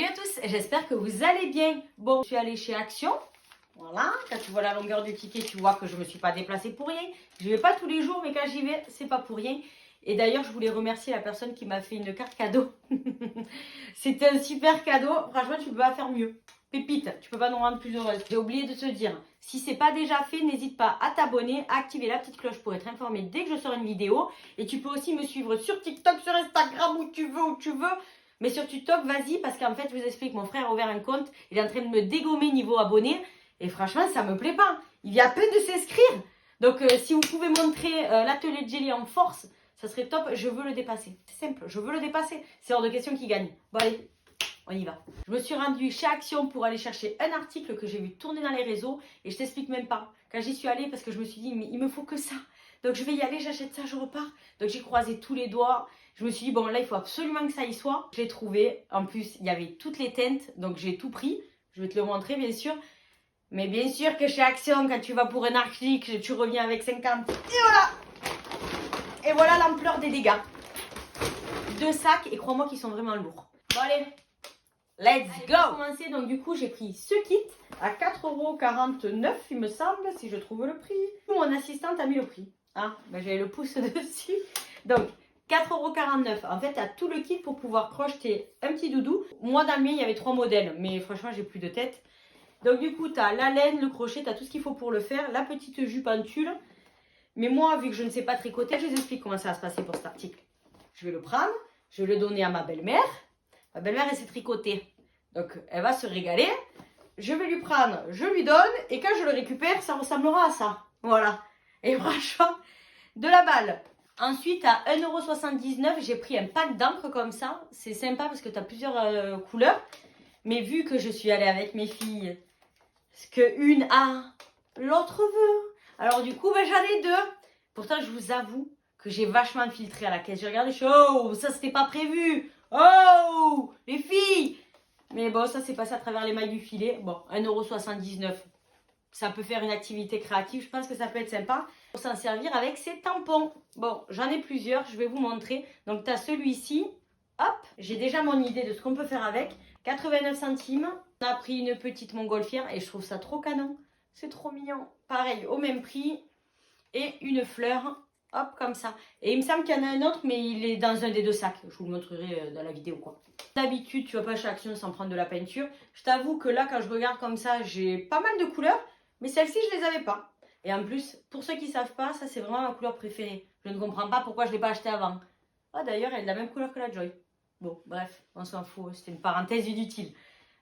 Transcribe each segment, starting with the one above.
Salut à tous, j'espère que vous allez bien. Bon, je suis allée chez Action. Voilà, quand tu vois la longueur du ticket, tu vois que je ne me suis pas déplacée pour rien. Je ne vais pas tous les jours, mais quand j'y vais, c'est pas pour rien. Et d'ailleurs, je voulais remercier la personne qui m'a fait une carte cadeau. C'était un super cadeau. Franchement, tu peux pas faire mieux. Pépite, tu peux pas nous rendre plus heureuse. J'ai oublié de te dire, si c'est pas déjà fait, n'hésite pas à t'abonner, à activer la petite cloche pour être informé dès que je sors une vidéo. Et tu peux aussi me suivre sur TikTok, sur Instagram, où tu veux. Mais sur TikTok, vas-y, parce qu'en fait, je vous explique, mon frère a ouvert un compte, il est en train de me dégommer niveau abonné. Et franchement, ça me plaît pas. Il vient à peine de s'inscrire. Donc, si vous pouvez montrer l'atelier de Jelly en force, ça serait top. Je veux le dépasser. C'est simple, je veux le dépasser. C'est hors de question qu'il gagne. Bon, allez, on y va. Je me suis rendue chez Action pour aller chercher un article que j'ai vu tourner dans les réseaux. Et je t'explique même pas. Quand j'y suis allée, parce que je me suis dit, mais il me faut que ça. Donc, je vais y aller, j'achète ça, je repars. Donc, j'ai croisé tous les doigts. Je me suis dit, bon, là, il faut absolument que ça y soit. Je l'ai trouvé. En plus, il y avait toutes les teintes. Donc, j'ai tout pris. Je vais te le montrer, bien sûr. Mais bien sûr que chez Action, quand tu vas pour un article, tu reviens avec 50. Et voilà! Et voilà l'ampleur des dégâts. 2 sacs, et crois-moi qu'ils sont vraiment lourds. Bon, allez, let's go! Pour commencer, donc du coup, j'ai pris ce kit à 4,49 €, il me semble, si je trouve le prix. Mon assistante a mis le prix. Hein? Ben, j'avais le pouce dessus. Donc, 4,49 €. En fait, tu as tout le kit pour pouvoir crocheter un petit doudou. Moi, dans le mien, il y avait 3 modèles, mais franchement, j'ai plus de tête. Donc du coup, tu as la laine, le crochet, tu as tout ce qu'il faut pour le faire. La petite jupe en tulle. Mais moi, vu que je ne sais pas tricoter, je vous explique comment ça va se passer pour cet article. Je vais le prendre, je vais le donner à ma belle-mère. Ma belle-mère, elle sait tricoter. Donc, elle va se régaler. Je vais lui prendre, je lui donne. Et quand je le récupère, ça ressemblera à ça. Voilà. Et franchement, de la balle. Ensuite, à 1,79 €, j'ai pris un pack d'encre comme ça. C'est sympa parce que tu as plusieurs couleurs. Mais vu que je suis allée avec mes filles, ce qu'une a, l'autre veut. Alors du coup, ben, j'en ai 2. Pourtant, je vous avoue que j'ai vachement filtré à la caisse. J'ai regardé, je suis oh, ça c'était pas prévu. Oh, les filles. Mais bon, ça c'est passé à travers les mailles du filet. Bon, 1,79 €. Ça peut faire une activité créative. Je pense que ça peut être sympa. Pour s'en servir avec ces tampons. Bon, j'en ai plusieurs. Je vais vous montrer. Donc, tu as celui-ci. Hop, j'ai déjà mon idée de ce qu'on peut faire avec. 89 centimes. On a pris une petite montgolfière et je trouve ça trop canon. C'est trop mignon. Pareil, au même prix. Et une fleur. Hop, comme ça. Et il me semble qu'il y en a un autre, mais il est dans un des 2 sacs. Je vous le montrerai dans la vidéo, quoi. D'habitude, tu vas pas chez Action sans prendre de la peinture. Je t'avoue que là, quand je regarde comme ça, j'ai pas mal de couleurs. Mais celle-ci, je les avais pas. Et en plus, pour ceux qui savent pas, ça, c'est vraiment ma couleur préférée. Je ne comprends pas pourquoi je ne l'ai pas acheté avant. Ah, d'ailleurs, elle est de la même couleur que la Joy. Bon, bref, on s'en fout. C'était une parenthèse inutile.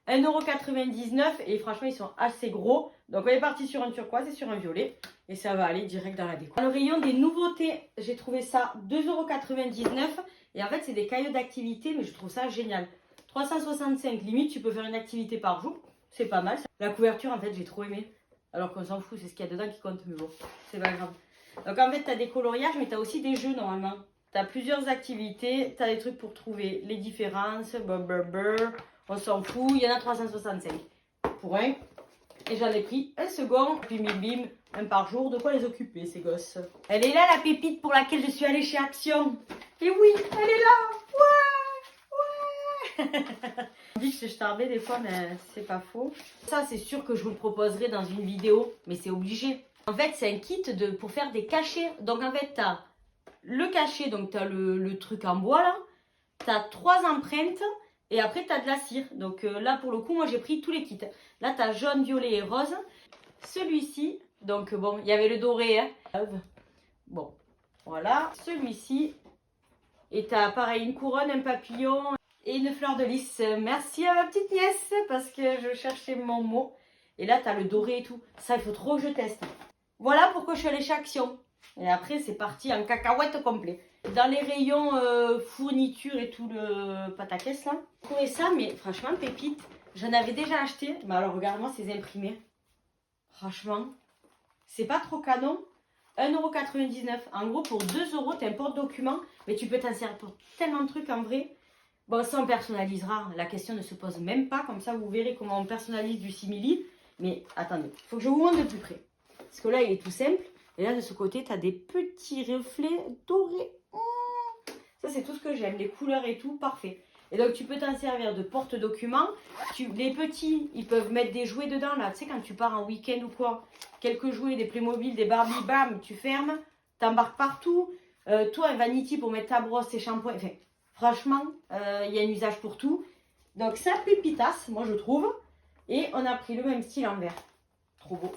1,99 € et franchement ils sont assez gros. Donc on est parti sur un turquoise et sur un violet et ça va aller direct dans la déco. Dans le rayon des nouveautés, j'ai trouvé ça 2,99 € et en fait c'est des cahiers d'activité mais je trouve ça génial. 365 limite, tu peux faire une activité par jour, c'est pas mal. La couverture en fait j'ai trop aimé alors qu'on s'en fout, c'est ce qu'il y a dedans qui compte mais bon, c'est pas grave. Donc en fait tu as des coloriages mais tu as aussi des jeux normalement. Tu as plusieurs activités, tu as des trucs pour trouver les différences, on s'en fout, il y en a 365 pour un. Et j'en ai pris un second, puis bim, un par jour. De quoi les occuper, ces gosses. Elle est là, la pépite pour laquelle je suis allée chez Action. Et oui, elle est là. Ouais. On dit que je tardais des fois, mais c'est pas faux. Ça, c'est sûr que je vous le proposerai dans une vidéo, mais c'est obligé. En fait, c'est un kit pour faire des cachets. Donc, en fait, tu as le cachet, donc tu as le truc en bois, là. Tu as 3 empreintes. Et après, tu as de la cire. Donc là, pour le coup, moi, j'ai pris tous les kits. Là, tu as jaune, violet et rose. Celui-ci, donc bon, il y avait le doré. Hein. Bon, voilà. Celui-ci. Et tu as pareil, une couronne, un papillon et une fleur de lys. Merci à ma petite nièce parce que je cherchais mon mot. Et là, tu as le doré et tout. Ça, il faut trop que je teste. Voilà pourquoi je suis allée chez Action. Et après, c'est parti en cacahuète complet. Dans les rayons fourniture et tout le pataquès là. J'ai trouvé ça, mais franchement, pépite. J'en avais déjà acheté. Mais alors, regarde-moi ces imprimés. Franchement, c'est pas trop canon. 1,99 €. En gros, pour 2 €, tu as un porte-document. Mais tu peux t'en servir pour tellement de trucs en vrai. Bon, ça, on personnalisera. La question ne se pose même pas. Comme ça, vous verrez comment on personnalise du simili. Mais attendez, il faut que je vous montre de plus près. Parce que là, il est tout simple. Et là, de ce côté, tu as des petits reflets dorés. Ça, c'est tout ce que j'aime. Les couleurs et tout, parfait. Et donc, tu peux t'en servir de porte-documents. Les petits, ils peuvent mettre des jouets dedans, là. Tu sais, quand tu pars en week-end ou quoi, quelques jouets, des Playmobil, des Barbie, bam, tu fermes, t'embarques partout. Toi, un vanity pour mettre ta brosse, tes shampoings. Enfin, franchement, il y a un usage pour tout. Donc, ça pépitas, moi, je trouve. Et on a pris le même style en vert. Trop beau.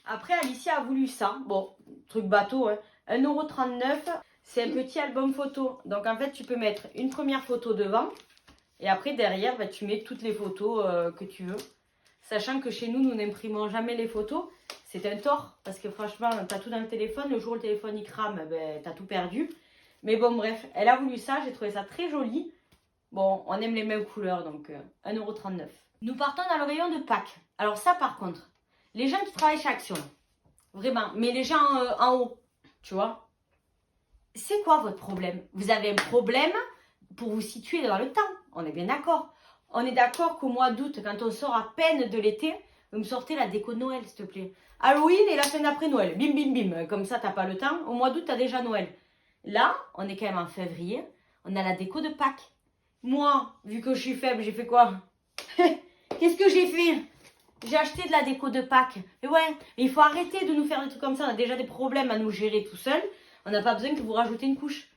Après, Alicia a voulu ça. Bon, truc bateau, hein. 1,39 €. C'est un petit album photo. Donc, en fait, tu peux mettre une première photo devant. Et après, derrière, bah, tu mets toutes les photos que tu veux. Sachant que chez nous, nous n'imprimons jamais les photos. C'est un tort. Parce que franchement, tu as tout dans le téléphone. Le jour où le téléphone il crame, ben, tu as tout perdu. Mais bon, bref, elle a voulu ça. J'ai trouvé ça très joli. Bon, on aime les mêmes couleurs. Donc, 1,39 €. Nous partons dans le rayon de Pâques. Alors ça, par contre, les gens qui travaillent chez Action, vraiment, mais les gens en haut, tu vois, c'est quoi votre problème? Vous avez un problème pour vous situer dans le temps. On est bien d'accord. On est d'accord qu'au mois d'août, quand on sort à peine de l'été, vous me sortez la déco de Noël, s'il te plaît. Halloween et la semaine d'après Noël. Bim, bim, bim. Comme ça, t'as pas le temps. Au mois d'août, t'as déjà Noël. Là, on est quand même en février. On a la déco de Pâques. Moi, vu que je suis faible, j'ai fait quoi? Qu'est-ce que j'ai fait? J'ai acheté de la déco de Pâques. Et ouais, mais il faut arrêter de nous faire des trucs comme ça. On a déjà des problèmes à nous gérer tout seul. On n'a pas besoin que vous rajoutez une couche.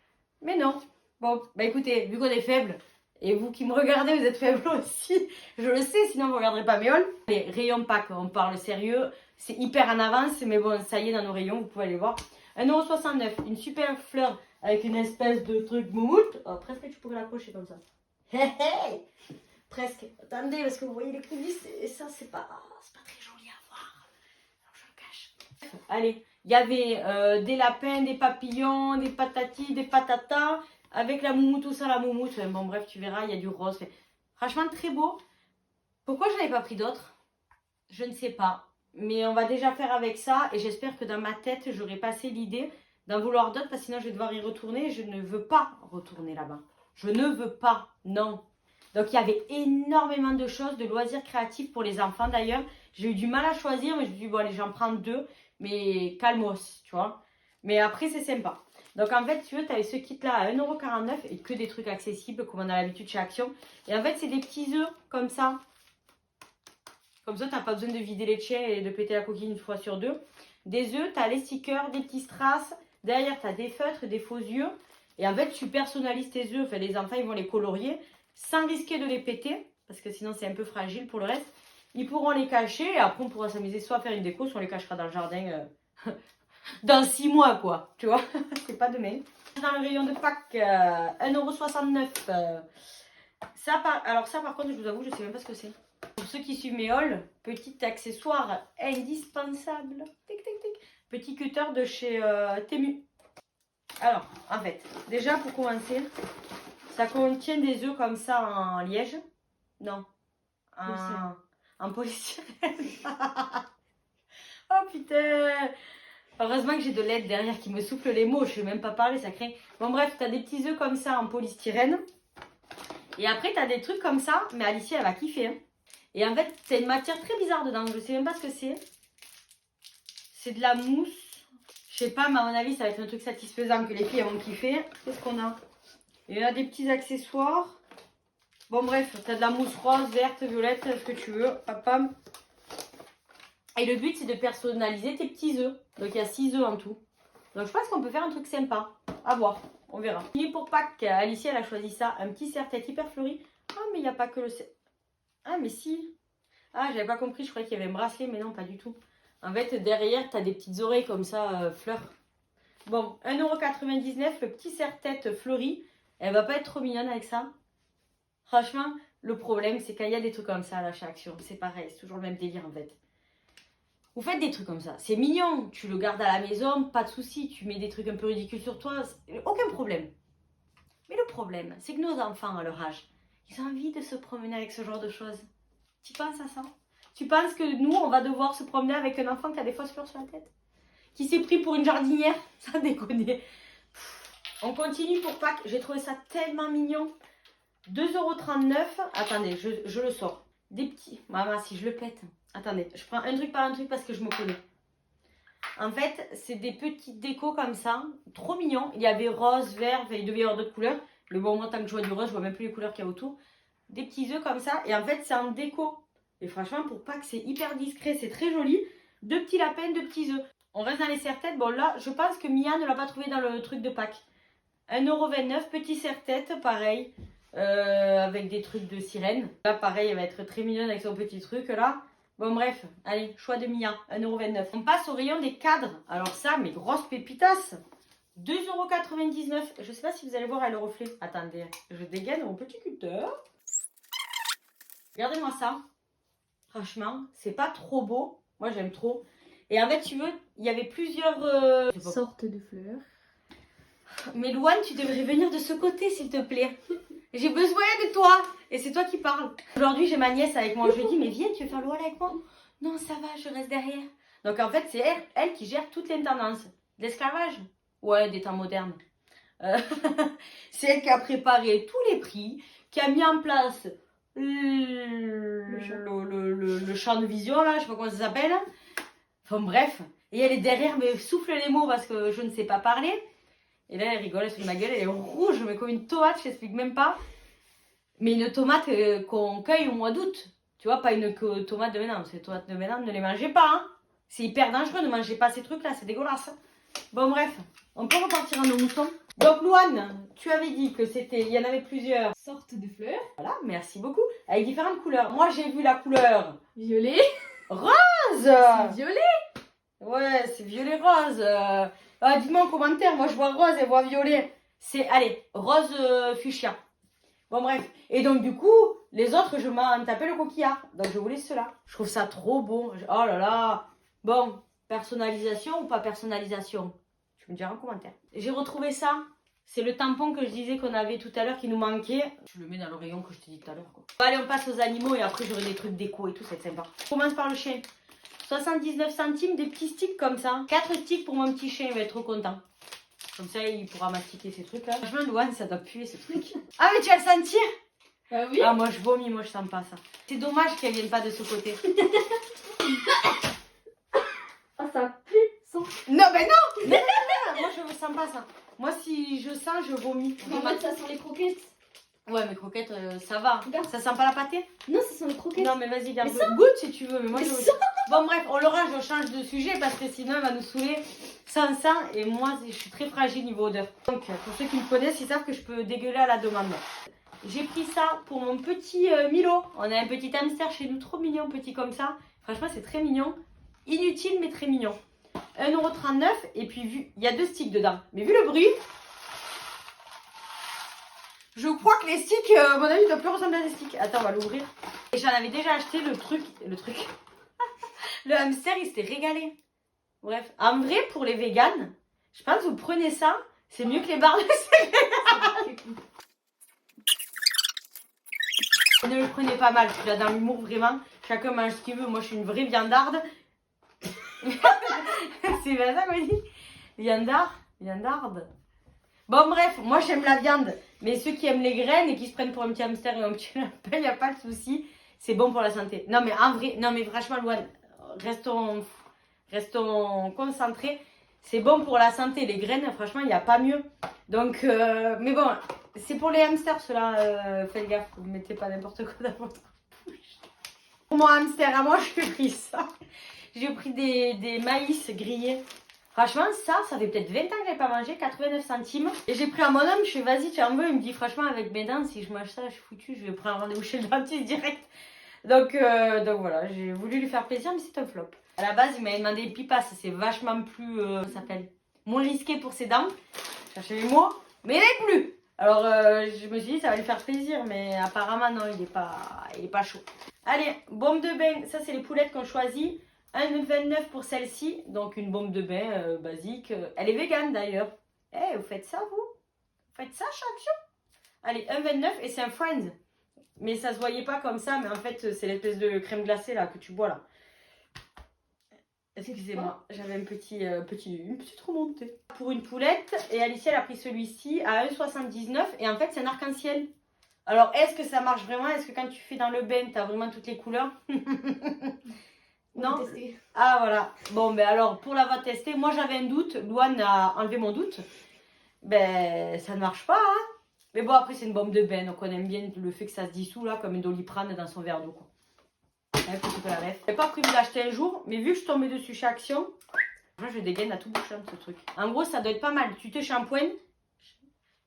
Mais non. Bon, bah écoutez, vu qu'on est faible, et vous qui me regardez, vous êtes faible aussi. Je le sais, sinon vous ne regarderez pas mes hauls. Les rayons Pâques, on parle sérieux. C'est hyper en avance, mais bon, ça y est, dans nos rayons, vous pouvez aller voir. 1,69 €. Une super fleur avec une espèce de truc moumoute. Oh, presque tu pourrais l'accrocher comme ça. Hé hé. Presque. Attendez, parce que vous voyez les coulisses, et ça, c'est pas très joli à voir. Alors, je le cache. Allez, il y avait des lapins, des papillons, des patatis, des patatas, avec la moumoute ou sans la moumoute. Bon, bref, tu verras, il y a du rose. Franchement, très beau. Pourquoi je n'avais pas pris d'autres? Je ne sais pas. Mais on va déjà faire avec ça, et j'espère que dans ma tête, j'aurai passé l'idée d'en vouloir d'autres, parce que sinon, je vais devoir y retourner, et je ne veux pas retourner là-bas. Je ne veux pas, non. Donc, il y avait énormément de choses, de loisirs créatifs pour les enfants d'ailleurs. J'ai eu du mal à choisir, mais je me suis dit, bon, allez, j'en prends 2, mais calmos, tu vois. Mais après, c'est sympa. Donc, en fait, tu veux, tu avais ce kit-là à 1,49 € et que des trucs accessibles, comme on a l'habitude chez Action. Et en fait, c'est des petits œufs comme ça. Comme ça, tu n'as pas besoin de vider les tiens et de péter la coquille une fois sur deux. Des œufs, tu as les stickers, des petits strass. Derrière, tu as des feutres, des faux yeux. Et en fait, tu personnalises tes œufs. Enfin, les enfants, ils vont les colorier sans risquer de les péter, parce que sinon c'est un peu fragile pour le reste. Ils pourront les cacher et après on pourra s'amuser soit à faire une déco, soit on les cachera dans le jardin dans 6 mois quoi, tu vois. C'est pas demain. Dans le rayon de Pâques, 1,69 €. Alors ça par contre je vous avoue je sais même pas ce que c'est. Pour ceux qui suivent mes hauls, petit accessoire indispensable. Tic, tic, tic. Petit cutter de chez Temu. Alors en fait, déjà pour commencer, ça contient des œufs comme ça en liège. Non. En polystyrène. Oh putain. Heureusement que j'ai de l'aide derrière qui me souffle les mots. Je ne sais même pas parler, ça craint. Bon bref, tu as des petits œufs comme ça en polystyrène. Et après, tu as des trucs comme ça. Mais Alicia, elle va kiffer. Hein. Et en fait, c'est une matière très bizarre dedans. Je ne sais même pas ce que c'est. C'est de la mousse. Je sais pas, mais à mon avis, ça va être un truc satisfaisant que les filles vont kiffer. Qu'est-ce qu'on a? Il y a des petits accessoires. Bon bref, tu as de la mousse rose, verte, violette, ce que tu veux. Pam. Et le but c'est de personnaliser tes petits œufs. Donc il y a 6 œufs en tout. Donc je pense qu'on peut faire un truc sympa. À voir, on verra. Fini pour Pâques, Alicia elle a choisi ça. Un petit serre-tête hyper fleuri. Ah mais il n'y a pas que le... Ah mais si. Ah j'avais pas compris, je croyais qu'il y avait un bracelet, mais non pas du tout. En fait derrière tu as des petites oreilles comme ça, fleurs. Bon, 1,99 €, le petit serre-tête fleuri. Elle va pas être trop mignonne avec ça. Franchement, le problème, c'est qu'il y a des trucs comme ça à l'achat Action. C'est pareil, c'est toujours le même délire en fait. Vous faites des trucs comme ça. C'est mignon. Tu le gardes à la maison, pas de souci. Tu mets des trucs un peu ridicules sur toi. Aucun problème. Mais le problème, c'est que nos enfants, à leur âge, ils ont envie de se promener avec ce genre de choses. Tu penses à ça? Tu penses que nous, on va devoir se promener avec un enfant qui a des fausses fleurs sur la tête? Qui s'est pris pour une jardinière? Ça déconne. On continue pour Pâques. J'ai trouvé ça tellement mignon. 2,39 €. Attendez, je le sors. Des petits. Maman, si je le pète. Attendez, je prends un truc par un truc parce que je me connais. En fait, c'est des petites décos comme ça. Trop mignon. Il y avait rose, vert, il devait y avoir d'autres couleurs. Mais bon, moi, tant que je vois du rose, je vois même plus les couleurs qu'il y a autour. Des petits œufs comme ça. Et en fait, c'est en déco. Et franchement, pour Pâques, c'est hyper discret. C'est très joli. 2 petits lapins, 2 petits œufs. On reste dans les serre-têtes. Bon, là, je pense que Mia ne l'a pas trouvé dans le truc de Pâques. 1,29 €, petit serre-tête, pareil. Avec des trucs de sirène. Là, pareil, elle va être très mignonne avec son petit truc, là. Bon, bref. Allez, choix de Mia. 1,29 €. On passe au rayon des cadres. Alors ça, mes grosses pépitas. 2,99 €. Je sais pas si vous allez voir le reflet. Attendez, je dégaine mon petit cutter. Regardez-moi ça. Franchement, c'est pas trop beau. Moi, j'aime trop. Et en fait, tu veux, il y avait plusieurs sortes de fleurs. Mais Louane, tu devrais venir de ce côté, s'il te plaît. J'ai besoin de toi. Et c'est toi qui parles. Aujourd'hui, j'ai ma nièce avec moi. Je lui dis, mais viens, tu veux faire le wall avec moi? Non, ça va, je reste derrière. Donc, en fait, c'est elle qui gère toutes les tendances. L'esclavage? Ouais, des temps modernes. C'est elle qui a préparé tous les prix, qui a mis en place le champ de vision, là, je sais pas comment ça s'appelle. Enfin, bref. Et elle est derrière, me souffle les mots parce que je ne sais pas parler. Et là, elle rigole, elle se fait ma gueule, elle est rouge, mais comme une tomate, je t'explique même pas. Mais une tomate qu'on cueille au mois d'août. Tu vois, pas une tomate de maintenant. Ces tomates de maintenant, ne les mangez pas. Hein. C'est hyper dangereux, ne mangez pas ces trucs-là, c'est dégueulasse. Bon, bref, on peut repartir en nos moutons. Donc, Louane, tu avais dit que c'était, il y en avait plusieurs Sortes de fleurs. Voilà, merci beaucoup. Avec différentes couleurs. Moi, j'ai vu la couleur Violet. rose. C'est violet. Ouais, c'est violet-rose. Dis-moi en commentaire, moi je vois rose et vois violet. C'est, allez, rose fuchsia. Bon bref, et donc du coup, les autres, je m'en tapais le coquillard. Donc je voulais cela. Je trouve ça trop beau. Oh là là. Bon, personnalisation ou pas personnalisation? Tu me diras en commentaire. J'ai retrouvé ça. C'est le tampon que je disais qu'on avait tout à l'heure qui nous manquait. Je le mets dans le rayon que je te dis tout à l'heure. Allez, on passe aux animaux et après j'aurai des trucs déco et tout, c'est sympa. On commence par le chien. 79 centimes, des petits sticks comme ça. 4 sticks pour mon petit chien, il va être trop content. Comme ça, il pourra mastiquer ces trucs là. Franchement, Louane, ça doit puer ce truc. Ah, mais tu vas le sentir? Oui. Ah, moi je vomis, moi je sens pas ça. C'est dommage qu'elle vienne pas de ce côté. Ah, ça pue. Non, ben non, non, moi je ne sens pas ça. Moi, si je sens, je vomis. En fait, ça sent les croquettes. Ouais, mais croquettes, ça va. Regarde. Ça sent pas la pâtée? Non, ça sent les croquettes. Non, mais vas-y, garde. Mais Goûte si tu veux. Mais moi, Mais je... ça. Bon, bref, on l'aura, je change de sujet parce que sinon, elle va nous saouler sans ça. Et moi, je suis très fragile niveau odeur. Donc, pour ceux qui me connaissent, ils savent que je peux dégueuler à la demande. J'ai pris ça pour mon petit Milo. On a un petit hamster chez nous, trop mignon, petit comme ça. Franchement, c'est très mignon. Inutile, mais très mignon. 1,39 €. Et puis, vu, il y a 2 sticks dedans. Mais vu le bruit, je crois que les sticks, à mon avis, ne doivent plus ressembler à des sticks. Attends, on va l'ouvrir. Et j'en avais déjà acheté le truc. Le hamster, il s'était régalé. Bref, en vrai, pour les véganes, je pense que vous prenez ça, c'est mieux que les barres de céréales. Ne le prenez pas mal, je suis là dans l'humour, vraiment. Chacun mange ce qu'il veut. Moi, je suis une vraie viandarde. C'est bien ça qu'on dit. Viandarde. Bon, bref, moi, j'aime la viande. Mais ceux qui aiment les graines et qui se prennent pour un petit hamster et un petit lapin, il n'y a pas de souci. C'est bon pour la santé. Non, mais en vrai, non, mais franchement, Louane, restons concentrés. C'est bon pour la santé. Les graines, franchement, il n'y a pas mieux. Donc, mais bon, c'est pour les hamsters, ceux-là. Faites gaffe, vous ne mettez pas n'importe quoi dans votre bouche. Pour mon hamster, à moi, j'ai pris ça. J'ai pris des maïs grillés. Franchement, ça fait peut-être 20 ans que je n'ai pas mangé, 89 centimes. Et j'ai pris à mon homme, je fais vas-y, tu en veux? Il me dit franchement, avec mes dents, si je mange ça, je suis foutue, je vais prendre un rendez-vous chez le dentiste direct. Donc voilà, j'ai voulu lui faire plaisir, mais c'est un flop. À la base, il m'avait demandé pipas, c'est vachement plus, ça s'appelle, moins risqué pour ses dents. Je cherchais les mots, mais il n'est plus. Alors je me suis dit, ça va lui faire plaisir, mais apparemment, non, il est pas chaud. Allez, bombe de bain, ça c'est les poulettes qu'on choisit. 1,29 € pour celle-ci, donc une bombe de bain basique. Elle est végane d'ailleurs. Eh, vous faites ça vous? Vous faites ça chaque jour? Allez, 1,29 € et c'est un Friends. Mais ça se voyait pas comme ça, mais en fait c'est l'espèce de crème glacée là que tu bois là. Excusez-moi, j'avais une petite remontée. Pour une poulette, et Alicia elle a pris celui-ci à 1,79 € et en fait c'est un arc-en-ciel. Alors est-ce que ça marche vraiment? Est-ce que quand tu fais dans le bain, tu as vraiment toutes les couleurs? Non. Ah voilà. Bon ben alors pour l'avoir testé, moi j'avais un doute. Louane a enlevé mon doute. Ben ça ne marche pas. Hein. Mais bon, après, c'est une bombe de bain, donc on aime bien le fait que ça se dissout, là, comme une Doliprane dans son verre d'eau, quoi. J'ai pas prévu d'acheter un jour, mais vu que je tombais dessus chez Action, moi, je dégaine à tout bouchon, ce truc. En gros, ça doit être pas mal. Tu te shampoings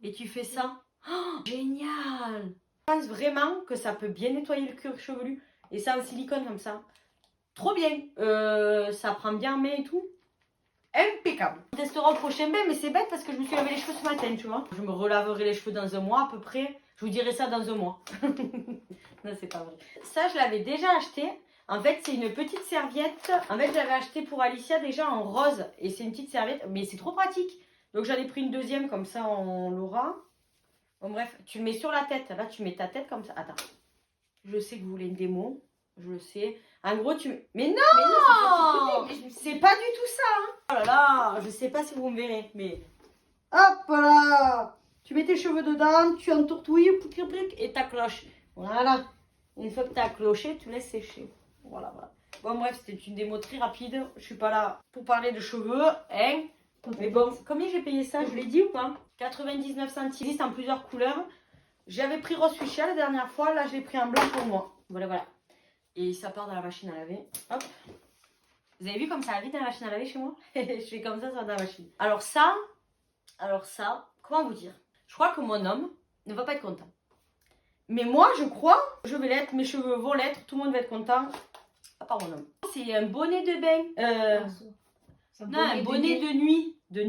et tu fais ça. Oh, génial! Je pense vraiment que ça peut bien nettoyer le cuir chevelu. Et ça en silicone comme ça. Trop bien. Ça prend bien en main et tout. Impeccable. On testera au prochain bain, mais c'est bête parce que je me suis lavé les cheveux ce matin, tu vois. Je me relaverai les cheveux dans un mois à peu près. Je vous dirai ça dans un mois. Non, c'est pas vrai. Ça, je l'avais déjà acheté. En fait, c'est une petite serviette. En fait, je l'avais acheté pour Alicia déjà en rose. Et c'est une petite serviette, mais c'est trop pratique. Donc, j'en ai pris une deuxième, comme ça, on l'aura. Bon, bref, tu le mets sur la tête. Là, tu mets ta tête comme ça. Attends. Je sais que vous voulez une démo. Je le sais. En gros, tu... Mais non, c'est pas du tout ça. Hein. Oh là là, je sais pas si vous me verrez. Mais hop là. Tu mets tes cheveux dedans, tu entourtouilles, et ta cloche. Voilà. Une fois que tu as cloché, tu laisses sécher. Voilà, voilà. Bon, bref, c'était une démo très rapide. Je suis pas là pour parler de cheveux, hein. Mais bon, combien j'ai payé ça? Je l'ai dit ou pas? 99 centimes. Il existe en plusieurs couleurs. J'avais pris rose fuchsia la dernière fois. Là, je l'ai pris en blanc pour moi. Voilà, voilà. Et ça part dans la machine à laver. Hop. Vous avez vu comme ça va vite dans la machine à laver chez moi? Je fais comme ça dans la machine. Alors ça, comment vous dire? Je crois que mon homme ne va pas être content. Mais moi, je crois, je vais l'être, mes cheveux vont l'être, tout le monde va être content. À part mon homme. C'est un bonnet de bain. Non, un bonnet de nuit. De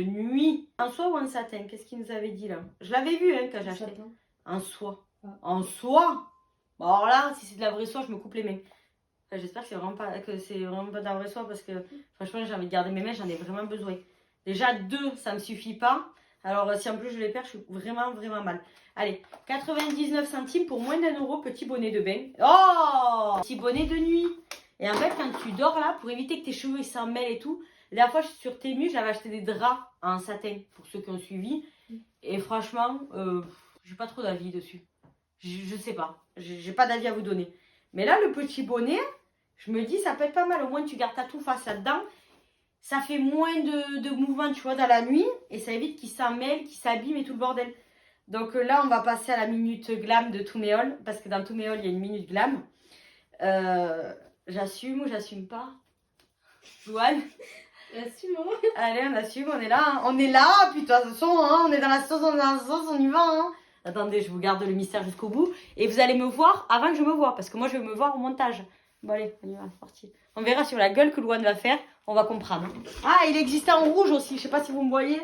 nuit. En soie ou en satin? Qu'est-ce qu'il nous avait dit là? Je l'avais vu hein, quand j'ai acheté. En soie. Ah. En soie? Bon, alors là, si c'est de la vraie soie, je me coupe les mains. Enfin, j'espère que c'est vraiment pas de la vraie soie parce que franchement, j'ai envie de garder mes mains, j'en ai vraiment besoin. Déjà, 2, ça me suffit pas. Alors, si en plus je les perds, je suis vraiment, vraiment mal. Allez, 99 centimes pour moins d'1 €, petit bonnet de bain. Oh! Petit bonnet de nuit. Et en fait, quand tu dors là, pour éviter que tes cheveux s'en mêlent et tout, la dernière fois sur Temu, j'avais acheté des draps en satin pour ceux qui ont suivi. Et franchement, j'ai pas trop d'avis dessus. Je sais pas. J'ai pas d'avis à vous donner. Mais là, le petit bonnet, je me dis, ça peut être pas mal. Au moins, tu gardes ta touffe face là-dedans. Ça fait moins de mouvements, tu vois, dans la nuit. Et ça évite qu'il s'en mêle, qu'il s'abîme et tout le bordel. Donc là, on va passer à la minute glam de Touméol. Parce que dans Touméol, il y a une minute glam. J'assume ou j'assume pas? Joanne? J'assume, hein. Allez, on assume, on est là. Hein. On est là, puis de toute façon, hein, on est dans la sauce, on y va. Hein. Attendez, je vous garde le mystère jusqu'au bout. Et vous allez me voir avant que je me voie. Parce que moi, je vais me voir au montage. Bon, allez, on y va, c'est parti. On verra sur la gueule que Louane va faire. On va comprendre. Ah, il existait en rouge aussi. Je sais pas si vous me voyez.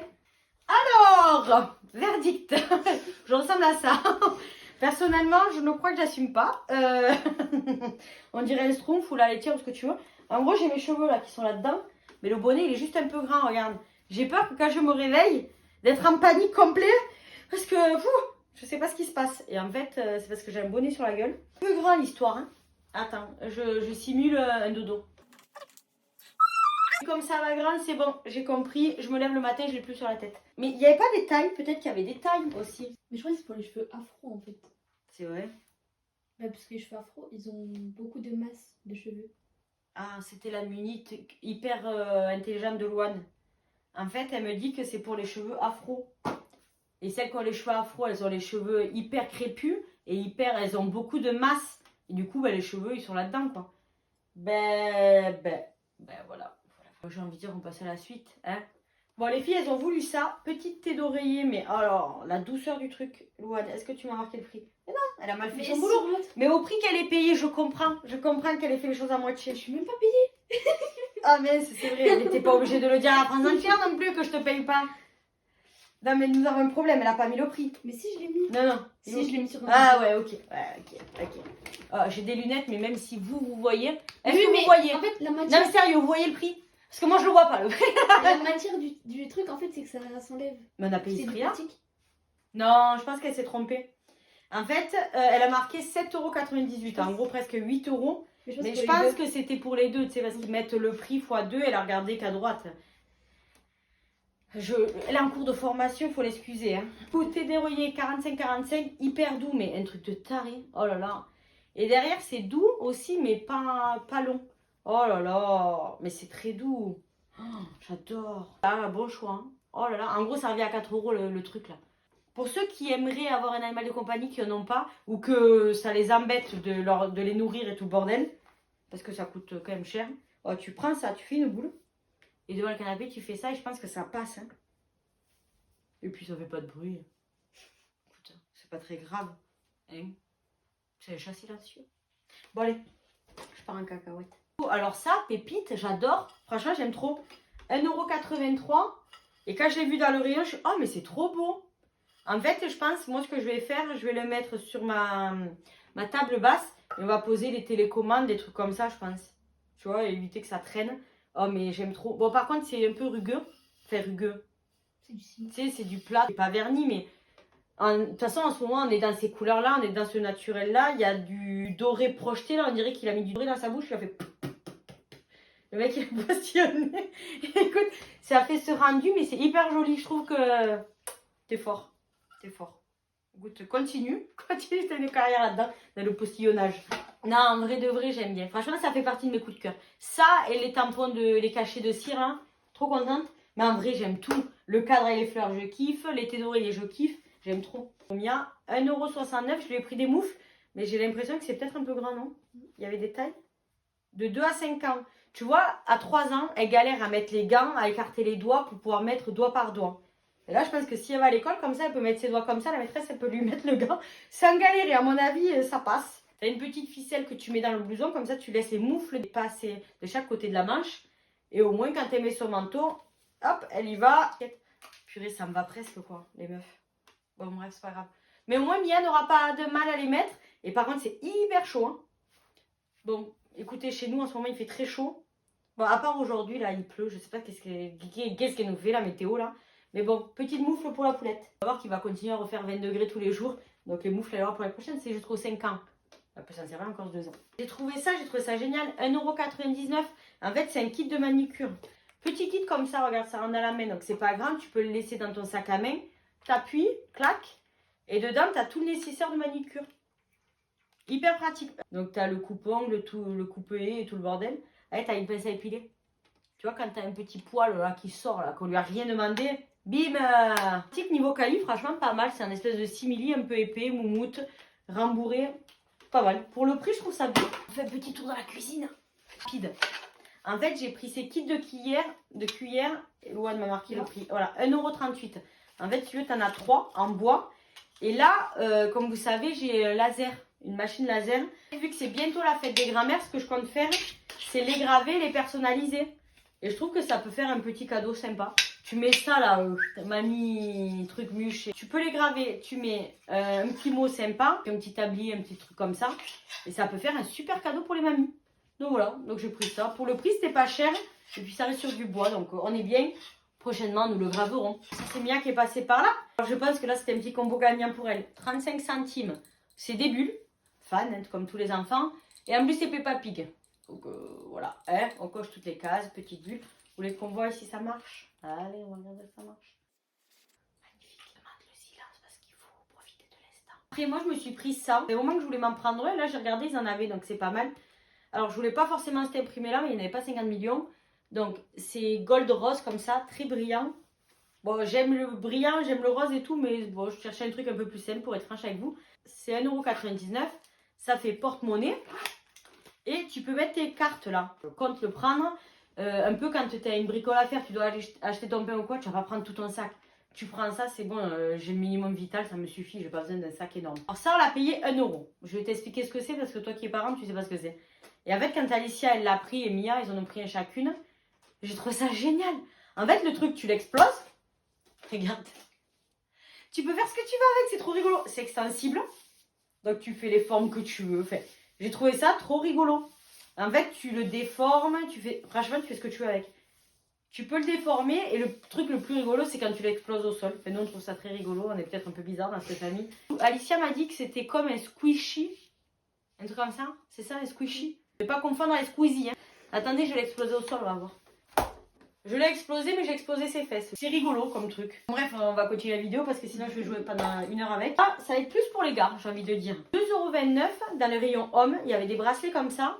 Alors, verdict. Je ressemble à ça. Personnellement, je ne crois que j'assume pas. On dirait un schtroumpf ou la laitière ou ce que tu veux. En gros, j'ai mes cheveux là qui sont là-dedans. Mais le bonnet, il est juste un peu grand, regarde. J'ai peur que quand je me réveille, d'être en panique complet. Parce que, je sais pas ce qui se passe. Et en fait, c'est parce que j'ai un bonnet sur la gueule. Un peu grand l'histoire, hein. Attends, je simule un dodo. Comme ça va grande, c'est bon, j'ai compris. Je me lève le matin, je l'ai plus sur la tête. Mais il n'y avait pas des tailles, peut-être qu'il y avait des tailles aussi. Mais je crois que c'est pour les cheveux afro en fait. C'est vrai. Ouais, parce que les cheveux afro, ils ont beaucoup de masse de cheveux. Ah, c'était la minute hyper intelligente de Louane. En fait, elle me dit que c'est pour les cheveux afro. Et celles qui ont les cheveux afro, elles ont les cheveux hyper crépus et elles ont beaucoup de masse. Et du coup, les cheveux, ils sont là-dedans, quoi. Ben, voilà. J'ai envie de dire, on passe à la suite, hein. Bon, les filles, elles ont voulu ça. Petite thé d'oreiller, mais alors, la douceur du truc. Louane, est-ce que tu m'as marqué le prix? Mais non, elle a mal fait son boulot. Mais au prix qu'elle est payée, je comprends. Je comprends qu'elle ait fait les choses à moitié. Je suis même pas payée. Ah, mais c'est vrai, elle n'était pas obligée de le dire à la France entière non plus que je te paye pas. Non, mais nous avons un problème, elle a pas mis le prix. Mais si, je l'ai mis. Non. Si, je l'ai mis sur un. Ah, ouais, ok. J'ai des lunettes, mais même si vous voyez. Est-ce que vous voyez? En fait, la matière. Non, mais sérieux, vous voyez le prix? Parce que moi, je le vois pas, le prix. La matière du truc, en fait, c'est que ça s'enlève. Mais on a payé ce prix-là? Pratique. Non, je pense qu'elle s'est trompée. En fait, elle a marqué 7,98 €. En gros, presque 8 €. Mais je pense que c'était pour les deux, tu sais, parce qu'ils mettent le prix x2, elle a regardé qu'à droite. Elle est en cours de formation, il faut l'excuser. Hein. Thé d'oreiller 45-45, hyper doux, mais un truc de taré. Oh là là. Et derrière, c'est doux aussi, mais pas long. Oh là là, mais c'est très doux. Oh, j'adore. Ah, bon choix. Hein. Oh là là, en gros, ça revient à 4 € le truc là. Pour ceux qui aimeraient avoir un animal de compagnie qui n'en ont pas, ou que ça les embête de les nourrir et tout le bordel, parce que ça coûte quand même cher, oh, tu prends ça, tu fais une boule, et devant le canapé, tu fais ça, et je pense que ça passe. Hein. Et puis ça fait pas de bruit. Écoute, c'est pas très grave. Hein. C'est chassis là-dessus. Bon allez, je pars en cacahuète. Alors ça, pépite, j'adore. Franchement, j'aime trop. 1,83 €. Et quand je l'ai vu dans le rayon, je suis oh mais c'est trop beau. En fait, je pense, moi ce que je vais faire, je vais le mettre sur ma table basse. Et on va poser des télécommandes, des trucs comme ça, je pense. Tu vois, éviter que ça traîne. Oh mais j'aime trop. Bon par contre, c'est un peu rugueux. Enfin rugueux. C'est du ciment. Tu sais, c'est du plat. C'est pas verni, mais... De toute façon, en ce moment, on est dans ces couleurs-là, on est dans ce naturel-là. Il y a du doré projeté, là. On dirait qu'il a mis du doré dans sa bouche. Il a fait... Le mec, il a postillonné. Écoute, ça fait ce rendu, mais c'est hyper joli. Je trouve que t'es fort. T'es fort. Écoute, continue. Continue, t'as une carrière là-dedans, dans le postillonnage. Non, en vrai de vrai, j'aime bien. Franchement, ça fait partie de mes coups de cœur. Ça et les tampons, les cachets de cire, hein. Trop contente. Mais en vrai, j'aime tout. Le cadre et les fleurs, je kiffe. L'été d'oreiller, je kiffe. J'aime trop. Combien 1,69 €. Je lui ai pris des moufles. Mais j'ai l'impression que c'est peut-être un peu grand, non? Il y avait des tailles. De 2 à 5 ans. Tu vois, à 3 ans, elle galère à mettre les gants, à écarter les doigts pour pouvoir mettre doigt par doigt. Et là, je pense que si elle va à l'école comme ça, elle peut mettre ses doigts comme ça. La maîtresse, elle peut lui mettre le gant sans galérer. À mon avis, ça passe. Tu as une petite ficelle que tu mets dans le blouson. Comme ça, tu laisses les moufles passer de chaque côté de la manche. Et au moins, quand elle met son manteau, hop, elle y va. Purée, ça me va presque, quoi, les meufs. Bon, bref, c'est pas grave. Mais au moins, Mia n'aura pas de mal à les mettre. Et par contre, c'est hyper chaud. Hein. Bon, écoutez, chez nous, en ce moment, il fait très chaud. Bon, à part aujourd'hui, là, il pleut. Je sais pas qu'est-ce qu'elle nous fait, la météo, là. Mais bon, petite moufle pour la poulette. On va voir qu'il va continuer à refaire 20 degrés tous les jours. Donc, les moufles, elle aura pour la prochaine, c'est jusqu'aux 5 ans. Elle peut s'en servir encore 2 ans. J'ai trouvé ça génial. 1,99 €. En fait, c'est un kit de manicure. Petit kit comme ça, regarde, ça rentre dans la main. Donc, c'est pas grave. Tu peux le laisser dans ton sac à main. T'appuies, clac. Et dedans, tu as tout le nécessaire de manicure. Hyper pratique. Donc, tu as le coupe-ongle, le coupe-haie et tout le bordel. Allez, tu as une pince à épiler. Tu vois, quand tu as un petit poil là qui sort, là, qu'on lui a rien demandé, bim Pratique niveau quali, franchement, pas mal. C'est un espèce de simili, un peu épais, moumoute, rembourré. Pas mal. Pour le prix, je trouve ça bien. On fait un petit tour dans la cuisine. Rapide. En fait, j'ai pris ces kits de cuillères. Et Louane m'a marqué le prix. Voilà, 1,38 €. En fait, si tu veux, tu en as 3 en bois. Et là, comme vous savez, j'ai laser, une machine laser. Vu que c'est bientôt la fête des grands-mères, ce que je compte faire, c'est les graver, les personnaliser. Et je trouve que ça peut faire un petit cadeau sympa. Tu mets ça là, mamie, truc muche. Tu peux les graver, tu mets un petit mot sympa, un petit tablier, un petit truc comme ça. Et ça peut faire un super cadeau pour les mamies. Donc voilà, donc j'ai pris ça. Pour le prix, c'était pas cher. Et puis ça reste sur du bois, donc on est bien. Prochainement, nous le graverons. C'est Mia qui est passée par là. Alors, je pense que là, c'était un petit combo gagnant pour elle. 35 centimes. C'est des bulles. Fan, hein, comme tous les enfants. Et en plus, c'est Peppa Pig. Donc, voilà. Hein, on coche toutes les cases. Petite bulle. Vous voulez qu'on voit si ça marche? Allez, on va regarder si ça marche. Magnifique. Demande le silence parce qu'il faut profiter de l'instant. Après, moi, je me suis pris ça. C'est au moment que je voulais m'en prendre un. Là, j'ai regardé, ils en avaient. Donc, c'est pas mal. Alors, je voulais pas forcément cet imprimé-là, mais il n'y en avait pas 50 millions. Donc, c'est gold rose comme ça, très brillant. Bon, j'aime le brillant, j'aime le rose et tout, mais bon, je cherchais un truc un peu plus simple pour être franche avec vous. C'est 1,99 €. Ça fait porte-monnaie. Et tu peux mettre tes cartes là. Compte le prendre. Un peu quand tu as une bricole à faire, tu dois aller acheter ton pain ou quoi, tu vas pas prendre tout ton sac. Tu prends ça, c'est bon, j'ai le minimum vital, ça me suffit, j'ai pas besoin d'un sac énorme. Alors ça, on l'a payé 1 €. Je vais t'expliquer ce que c'est parce que toi qui es parent, tu sais pas ce que c'est. Et en fait, quand Alicia, elle l'a pris et Mia, ils en ont pris un chacune. J'ai trouvé ça génial. En fait, le truc, tu l'exploses. Regarde. Tu peux faire ce que tu veux avec, c'est trop rigolo. C'est extensible. Donc, tu fais les formes que tu veux. Enfin, j'ai trouvé ça trop rigolo. En fait, tu le déformes. Franchement, tu fais ce que tu veux avec. Tu peux le déformer. Et le truc le plus rigolo, c'est quand tu l'exploses au sol. Enfin, nous, on trouve ça très rigolo. On est peut-être un peu bizarre dans cette famille. Alicia m'a dit que c'était comme un squishy. Un truc comme ça. C'est ça, un squishy. Ne pas confondre les squeezie. Hein. Attendez, je vais l'exploser au sol, on va voir. Je l'ai explosé, mais j'ai explosé ses fesses. C'est rigolo comme truc. Bref, on va continuer la vidéo parce que sinon je vais jouer pendant 1 heure avec. Ah, ça va être plus pour les gars, j'ai envie de dire. 2,29 € dans le rayon homme. Il y avait des bracelets comme ça.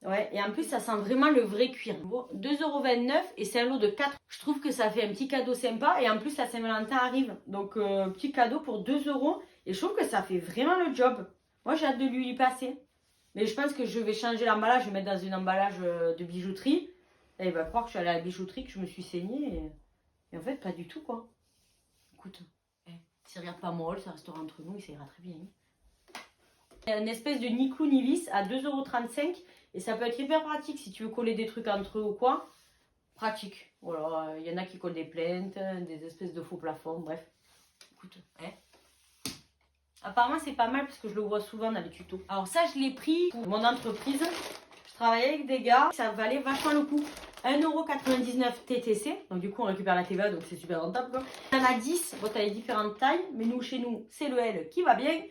Ouais, et en plus, ça sent vraiment le vrai cuir. 2,29 € et c'est un lot de 4. Je trouve que ça fait un petit cadeau sympa. Et en plus, la Saint-Valentin arrive. Donc, petit cadeau pour 2 €. Et je trouve que ça fait vraiment le job. Moi, j'ai hâte de lui y passer. Mais je pense que je vais changer l'emballage. Je vais mettre dans un emballage de bijouterie. Et il va croire que je suis allée à la bijouterie, que je me suis saignée. Et en fait, pas du tout, quoi. Écoute, s'il regarde pas mon rôle, ça restera entre nous. Et ça ira très bien. Une espèce de ni clou ni vis à 2,35 € et ça peut être hyper pratique si tu veux coller des trucs entre eux ou quoi. Pratique. Voilà, il y en a qui collent des plaintes, des espèces de faux plafonds, bref. Écoute, apparemment c'est pas mal parce que je le vois souvent dans les tutos. Alors ça je l'ai pris pour mon entreprise. Je travaillais avec des gars, ça valait vachement le coup. 1,99 € TTC, donc du coup on récupère la TVA, donc c'est super rentable quoi. Il y en a 10, bon t'as les différentes tailles, mais nous chez nous c'est le L qui va bien.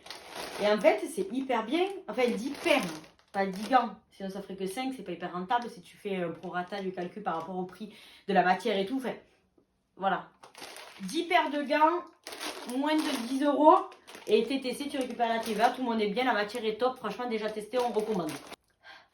Et en fait c'est hyper bien, enfin 10 paires, pas 10 gants, sinon ça ferait que 5, c'est pas hyper rentable si tu fais un prorata du calcul par rapport au prix de la matière et tout. Enfin, voilà, 10 paires de gants, moins de 10 € et TTC tu récupères la TVA, tout le monde est bien, la matière est top, franchement déjà testé, on recommande.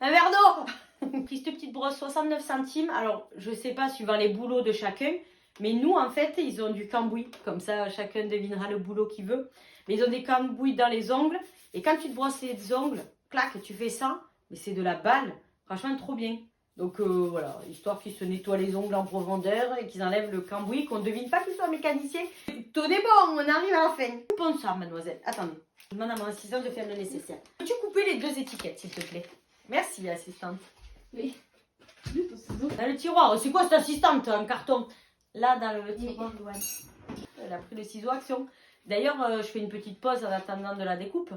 Un verre d'eau. J'ai pris cette petite brosse 69 centimes. Alors, je sais pas suivant les boulots de chacun. Mais nous, en fait, ils ont du cambouis. Comme ça, chacun devinera le boulot qu'il veut. Mais ils ont des cambouis dans les ongles. Et quand tu te brosses les ongles, clac, tu fais ça. Mais c'est de la balle. Franchement, trop bien. Donc, voilà. Histoire qu'ils se nettoient les ongles en profondeur et qu'ils enlèvent le cambouis. Qu'on ne devine pas qu'ils soient mécaniciens. Tout est bon. On arrive à la fin. Coupons ça, mademoiselle. Attendez. Je demande à mon assistante de faire le nécessaire. Peux-tu couper les 2 étiquettes, s'il te plaît? Merci, assistante. Oui. Dans le tiroir, c'est quoi cette assistante? Un carton. Là, dans le tiroir, oui. Elle a pris le ciseau action. D'ailleurs, je fais une petite pause en attendant de la découpe.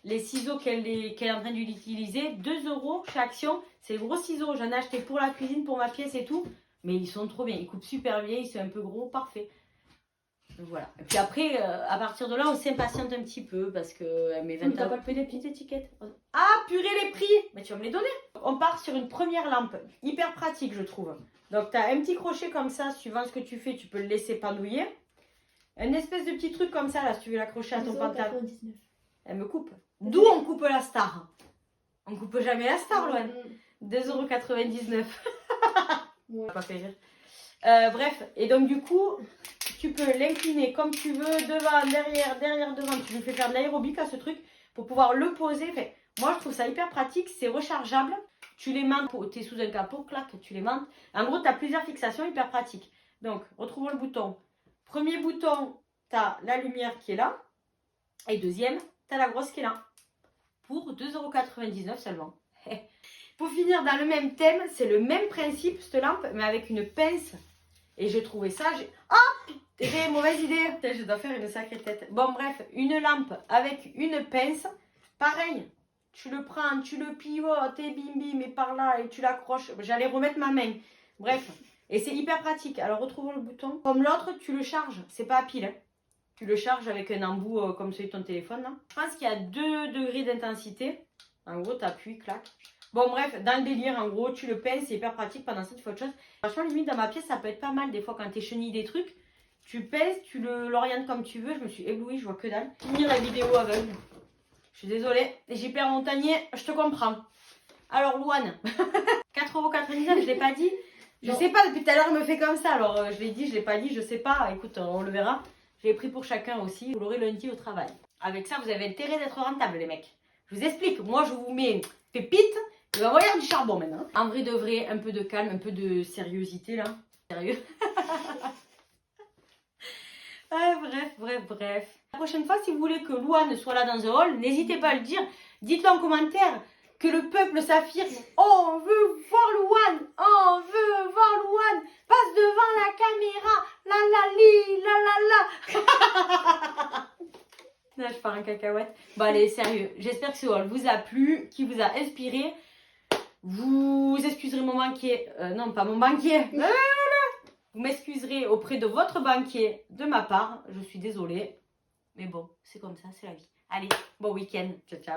Les ciseaux qu'elle est en train d'utiliser, 2 € chez Action. C'est gros ciseaux. J'en ai acheté pour la cuisine, pour ma pièce et tout. Mais ils sont trop bien. Ils coupent super bien. Ils sont un peu gros, parfait. Donc voilà. Et puis après, à partir de là, on s'impatiente un petit peu parce que mes 20 T'as ans. pas pris les petites étiquettes? Ah, purée les prix! Mais tu vas me les donner. On part sur une première lampe. Hyper pratique, je trouve. Donc, tu as un petit crochet comme ça. Suivant ce que tu fais, tu peux le laisser pendouiller. Une espèce de petit truc comme ça, là, si tu veux l'accrocher à ton pantalon. 2,99 €. Elle me coupe. D'où on coupe la star. On coupe jamais la star, Loane. 2,99 €. Ouais. Pas fait rire. Bref, et donc du coup, tu peux l'incliner comme tu veux, devant, derrière, derrière, devant. Tu lui fais faire de l'aérobic à ce truc pour pouvoir le poser. Enfin, moi, je trouve ça hyper pratique. C'est rechargeable. Tu l'aimantes, tu es sous un capot, clac, tu l'aimantes. En gros, tu as plusieurs fixations hyper pratiques. Donc, retrouvons le bouton. Premier bouton, tu as la lumière qui est là. Et deuxième, tu as la grosse qui est là. Pour 2,99 € seulement. Pour finir dans le même thème, c'est le même principe, cette lampe, mais avec une pince. Et j'ai trouvé ça. J'ai mauvaise idée. Putain, je dois faire une sacrée tête. Bon, bref, une lampe avec une pince. Pareil, tu le prends, tu le pivotes et bim bim, et par là, et tu l'accroches. J'allais remettre ma main. Bref, et c'est hyper pratique. Alors, retrouvons le bouton. Comme l'autre, tu le charges. C'est pas à pile. Hein. Tu le charges avec un embout comme celui de ton téléphone. Là. Je pense qu'il y a 2 degrés d'intensité. En gros, tu appuies, clac. Bon, bref, dans le délire, en gros, tu le pinces, c'est hyper pratique. Pendant ça, tu fais autre chose. Franchement, limite, dans ma pièce, ça peut être pas mal. Des fois, quand tu chenilles des trucs, tu pinces, tu l'orientes comme tu veux. Je me suis éblouie, je vois que dalle. Finir la vidéo aveugle. Je suis désolée. JPR Montagnier, je te comprends. Alors, Louane, 4,99 €, je l'ai pas dit. Je sais pas, depuis tout à l'heure, elle me fait comme ça. Alors, je l'ai dit, je l'ai pas dit, je sais pas. Écoute, on le verra. Je l'ai pris pour chacun aussi. Vous l'aurez lundi au travail. Avec ça, vous avez intérêt d'être rentable, les mecs. Je vous explique. Moi, je vous mets pépite. Il va y avoir du charbon maintenant. En vrai de vrai, un peu de calme, un peu de sérieuxité là. Sérieux. Bref. La prochaine fois, si vous voulez que Louane soit là dans un hall, n'hésitez pas à le dire. Dites-le en commentaire. Que le peuple s'affirme. Oh, on veut voir Louane. Oh, on veut voir Louane. Passe devant la caméra. La la. Là, je pars en cacahuète. Bon, allez, sérieux. J'espère que ce haul vous a plu, qui vous a inspiré. Vous excuserez mon banquier. Non, pas mon banquier. Vous m'excuserez auprès de votre banquier de ma part. Je suis désolée. Mais bon, c'est comme ça, c'est la vie. Allez, bon week-end. Ciao, ciao.